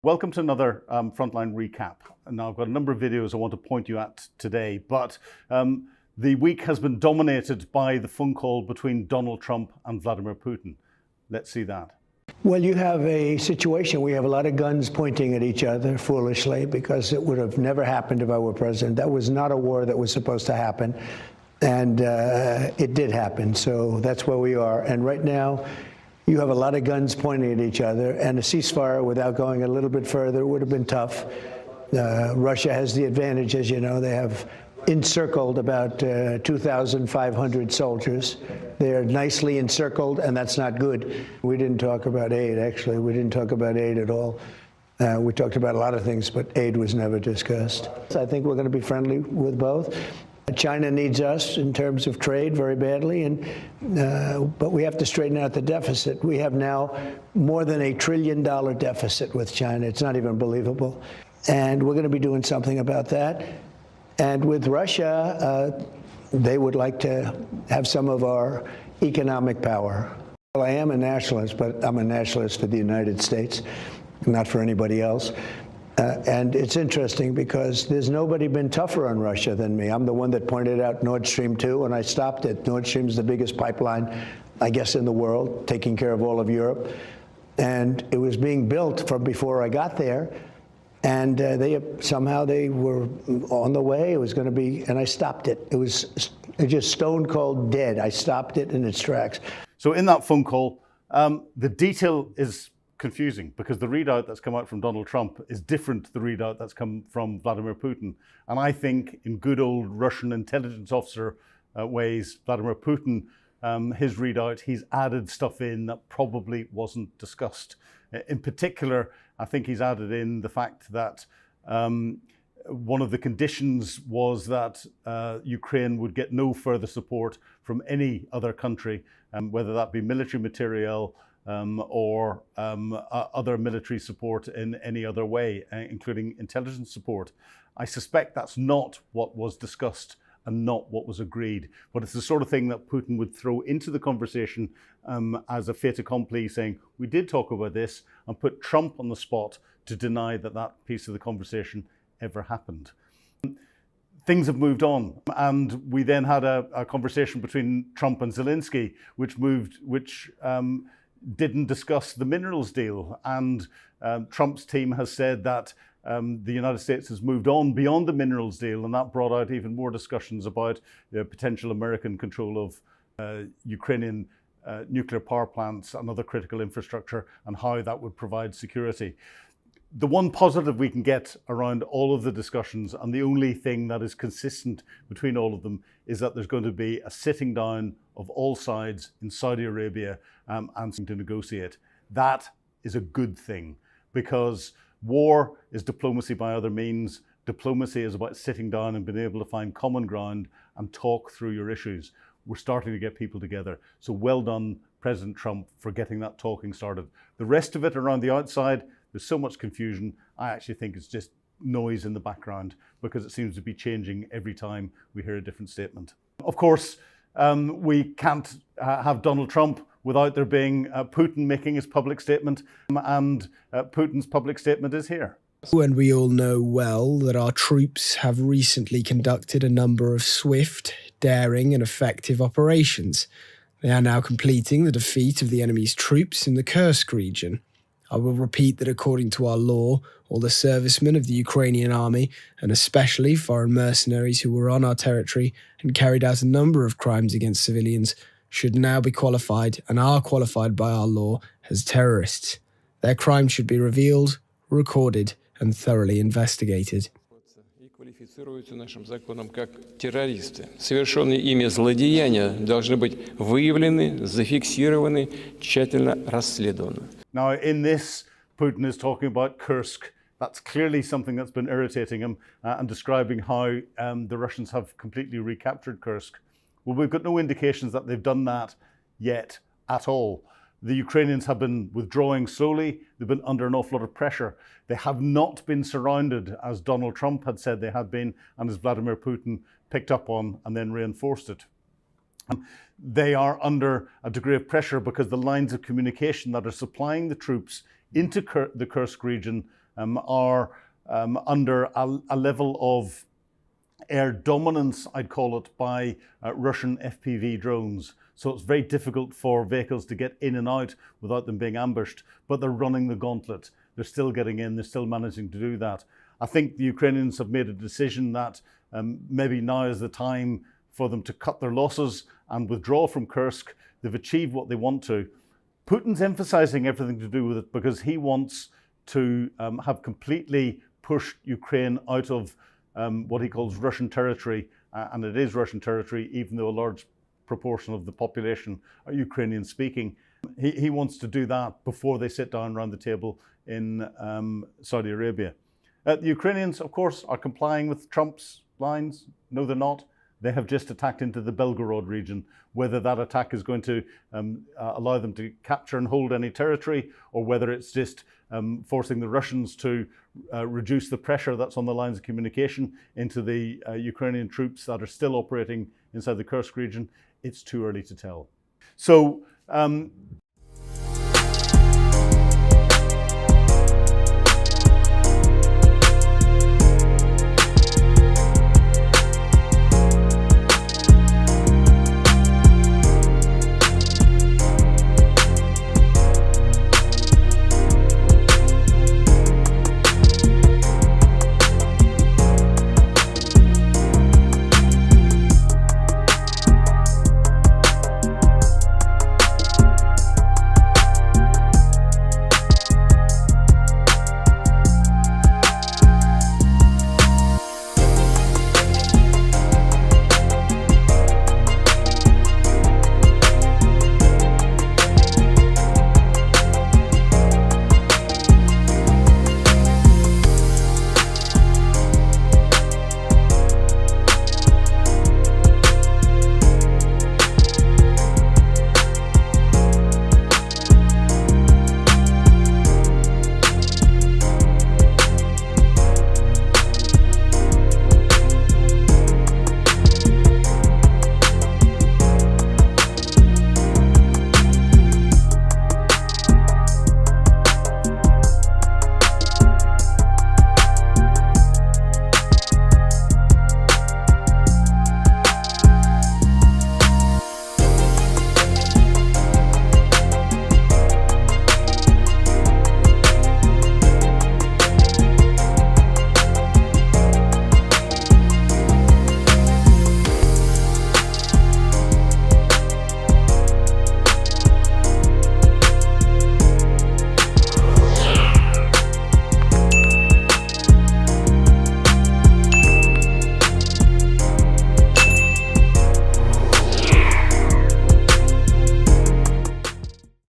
Welcome to another Frontline recap. Now I've got a number of videos I want to point you at today, but the week has been dominated by the phone call between Donald Trump and Vladimir Putin. Let's see that. Well, you have a situation where you have a lot of guns pointing at each other foolishly, because it would have never happened if I were president. That was not a war that was supposed to happen, and it did happen. So that's where we are. And right now, you have a lot of guns pointing at each other, and a ceasefire without going a little bit further would have been tough. Russia has the advantage, as you know. They have encircled about 2,500 soldiers. They're nicely encircled, and that's not good. We didn't talk about aid, actually. We didn't talk about aid at all. We talked about a lot of things, but aid was never discussed. I think we're going to be friendly with both. China needs us in terms of trade very badly, but we have to straighten out the deficit. We have now more than $1 trillion deficit with China. It's not even believable. And we're going to be doing something about that. And with Russia, they would like to have some of our economic power. Well, I am a nationalist, but I'm a nationalist for the United States, not for anybody else. And it's interesting because there's nobody been tougher on Russia than me. I'm the one that pointed out Nordstream 2, and I stopped it. Nordstream is the biggest pipeline, I guess, in the world, taking care of all of Europe. And it was being built from before I got there. And somehow they were on the way. It was going to be, and I stopped it. It was just stone cold dead. I stopped it in its tracks. So in that phone call, the detail is confusing because the readout that's come out from Donald Trump is different to the readout that's come from Vladimir Putin. And I think in good old Russian intelligence officer ways, Vladimir Putin, his readout, he's added stuff in that probably wasn't discussed. In particular, I think he's added in the fact that one of the conditions was that Ukraine would get no further support from any other country, whether that be military material, or other military support in any other way, including intelligence support. I suspect that's not what was discussed and not what was agreed. But it's the sort of thing that Putin would throw into the conversation as a fait accompli, saying, we did talk about this, and put Trump on the spot to deny that that piece of the conversation ever happened. Things have moved on, and we then had a conversation between Trump and Zelensky, which didn't discuss the minerals deal. And Trump's team has said that the United States has moved on beyond the minerals deal, and that brought out even more discussions about potential American control of Ukrainian nuclear power plants and other critical infrastructure, and how that would provide security. The one positive we can get around all of the discussions, and the only thing that is consistent between all of them, is that there's going to be a sitting down of all sides in Saudi Arabia and to negotiate. That is a good thing, because war is diplomacy by other means. Diplomacy is about sitting down and being able to find common ground and talk through your issues. We're starting to get people together. So well done, President Trump, for getting that talking started. The rest of it around the outside, there's so much confusion. I actually think it's just noise in the background, because it seems to be changing every time we hear a different statement. Of course, we can't have Donald Trump without there being Putin making his public statement, and Putin's public statement is here. And we all know well that our troops have recently conducted a number of swift, daring and effective operations. They are now completing the defeat of the enemy's troops in the Kursk region. I will repeat that according to our law, all the servicemen of the Ukrainian army, and especially foreign mercenaries who were on our territory and carried out a number of crimes against civilians, should now be qualified and are qualified by our law as terrorists. Their crimes should be revealed, recorded and thoroughly investigated. Квалифицируются нашим законом как террористы. Совершенные ими злодеяния должны быть выявлены, зафиксированы, тщательно расследованы. Now, in this, Putin is talking about Kursk. That's clearly something that's been irritating him, and describing how the Russians have completely recaptured Kursk. Well, we've got no indications that they've done that yet at all. The Ukrainians have been withdrawing slowly. They've been under an awful lot of pressure. They have not been surrounded, as Donald Trump had said they had been, and as Vladimir Putin picked up on and then reinforced it. They are under a degree of pressure because the lines of communication that are supplying the troops into the Kursk region are under a level of air dominance, I'd call it, by Russian FPV drones. So it's very difficult for vehicles to get in and out without them being ambushed, but they're running the gauntlet. They're still getting in, they're still managing to do that. I think the Ukrainians have made a decision that maybe now is the time for them to cut their losses and withdraw from Kursk. They've achieved what they want to. Putin's emphasizing everything to do with it because he wants to have completely pushed Ukraine out of what he calls Russian territory, and it is Russian territory, even though a large proportion of the population are Ukrainian speaking. He wants to do that before they sit down around the table in Saudi Arabia. The Ukrainians, of course, are complying with Trump's lines. No, they're not. They have just attacked into the Belgorod region. Whether that attack is going to allow them to capture and hold any territory, or whether it's just forcing the Russians to reduce the pressure that's on the lines of communication into the Ukrainian troops that are still operating inside the Kursk region, it's too early to tell. So